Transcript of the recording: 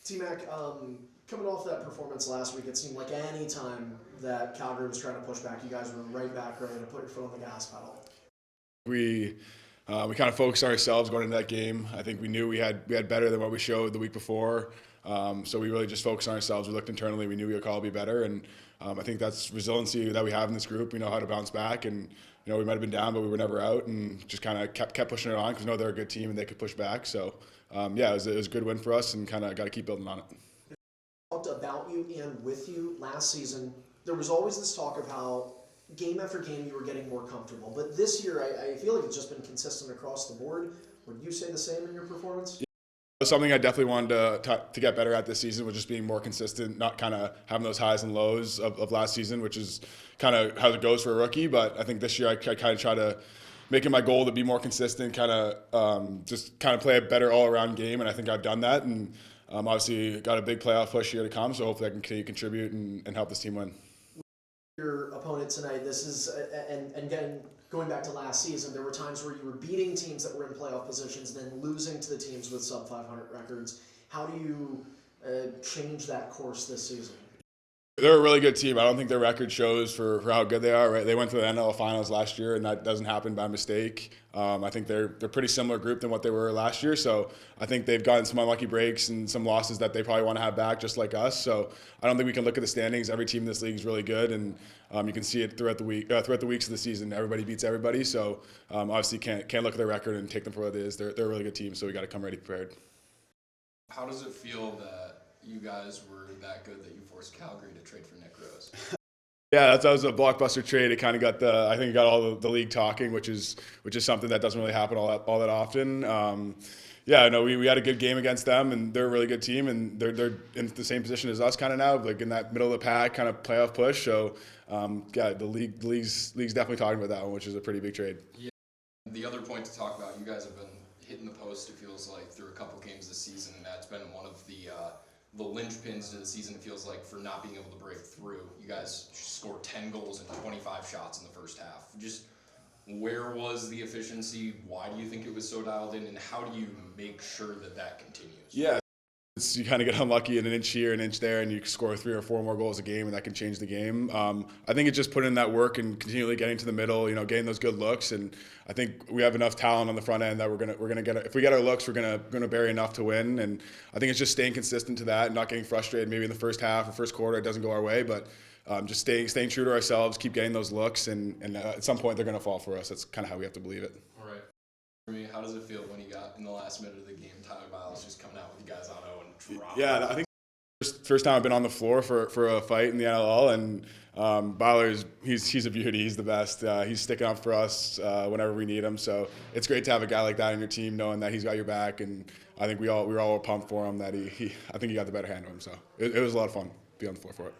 T-Mac, coming off that performance last week, it seemed like any time that Calgary was trying to push back, you guys were right back ready to put your foot on the gas pedal. We kind of focused on ourselves going into that game. I think we knew we had better than what we showed the week before. So we really just focused on ourselves. We looked internally. We knew we could all be better, and I think that's resiliency that we have in this group. We know how to bounce back, and we might have been down, but we were never out, and just kind of kept pushing it on because we know they're a good team and they could push back. So it was a good win for us, and kind of got to keep building on it. Talked about you and with you last season. There was always this talk of how game after game you were getting more comfortable, but this year I feel like it's just been consistent across the board. Would you say the same in your performance? Yeah. Something I definitely wanted to get better at this season was just being more consistent, not kind of having those highs and lows of last season, which is kind of how it goes for a rookie. But I think this year I kind of try to make it my goal to be more consistent, just play a better all-around game, and I think I've done that. And obviously got a big playoff push here to come, so hopefully I can continue to contribute and help this team win. Your opponent tonight, this is, and again, going back to last season, there were times where you were beating teams that were in playoff positions, then losing to the teams with sub-500 records. How do you change that course this season? They're a really good team. I don't think their record shows for how good they are. Right? They went to the NL Finals last year, and that doesn't happen by mistake. I think they're a pretty similar group than what they were last year. So I think they've gotten some unlucky breaks and some losses that they probably want to have back, just like us. So I don't think we can look at the standings. Every team in this league is really good, and you can see it throughout the weeks of the season. Everybody beats everybody. So obviously can't look at their record and take them for what it is. They're a really good team. So we got to come ready prepared. How does it feel that you guys were that good that you forced Calgary to trade for Nick Rose? Yeah, that was a blockbuster trade. It kind of got I think it got all the league talking, which is something that doesn't really happen all that often. We had a good game against them, and they're a really good team, and they're in the same position as us kind of now, like in that middle of the pack kind of playoff push. So the league's definitely talking about that one, which is a pretty big trade. Yeah. The other point to talk about, you guys have been hitting the post, it feels like, through a couple games this season, and that's been one of the linchpins to the season, it feels like, for not being able to break through. You guys scored 10 goals and 25 shots in the first half. Just where was the efficiency? Why do you think it was so dialed in? And how do you make sure that continues? Yeah. You kind of get unlucky in an inch here, an inch there, and you score 3 or 4 more goals a game, and that can change the game. I think it's just putting in that work and continually getting to the middle, getting those good looks. And I think we have enough talent on the front end that we're gonna get. If we get our looks, we're gonna bury enough to win. And I think it's just staying consistent to that, and not getting frustrated. Maybe in the first half or first quarter it doesn't go our way, but just staying true to ourselves, keep getting those looks, and at some point they're gonna fall for us. That's kind of how we have to believe it. All right. For me, how does it feel when you got in the last minute of the game, Tyler Biles just coming out with you guys on 0 and dropping? Yeah, I think first time I've been on the floor for a fight in the NLL, and Byler's he's a beauty. He's the best. He's sticking up for us whenever we need him. So it's great to have a guy like that in your team, knowing that he's got your back. And I think we were all pumped for him. That I think he got the better hand of him. So it was a lot of fun to be on the floor for it.